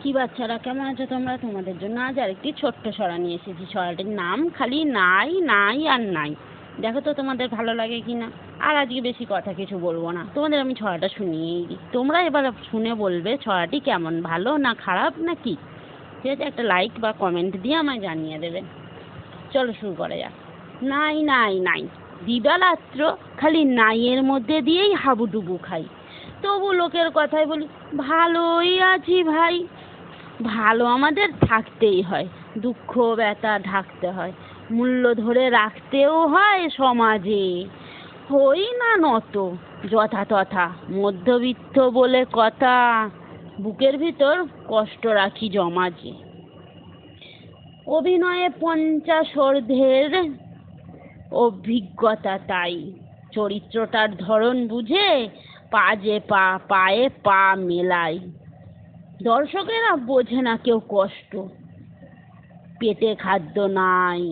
কি বাচ্চারা, কেমন আছো তোমরা? তোমাদের জন্য আজ আরেকটি ছোট্ট ছড়া নিয়ে এসেছি। ছড়াটির নাম খালি নাই নাই আর নাই। দেখো তো তোমাদের ভালো লাগে কি না। আর আজকে বেশি কথা কিছু বলবো না, তোমাদের আমি ছড়াটা শুনিয়েই দিই। তোমরা এবার শুনে বলবে ছড়াটি কেমন, ভালো না খারাপ না কি। ঠিক আছে, একটা লাইক বা কমেন্ট দিয়ে আমায় জানিয়ে দেবে। চলো শুরু করা যাক। নাই নাই নাই, দিবারাত্র খালি নাইয়ের মধ্যে দিয়েই হাবুডুবু খাই। তবু লোকের কথায় বলি ভালোই আছি ভাই। ভালো আমাদের থাকতেই হয়, দুঃখ ব্যথা ঢাকতে হয়, মূল্য ধরে রাখতেও হয় সমাজে। হই না নত যথাতথা, মধ্যবিত্ত বলে কথা, বুকের ভিতর কষ্ট রাখি জমাজে। অভিনয়ে 50 ঊর্ধ্বের অভিজ্ঞতা তাই, চরিত্রটার ধরন বুঝে পায়ে পা মেলাই। দর্শকেরা বোঝে না কেউ কষ্ট, পেটে খাদ্য নাই,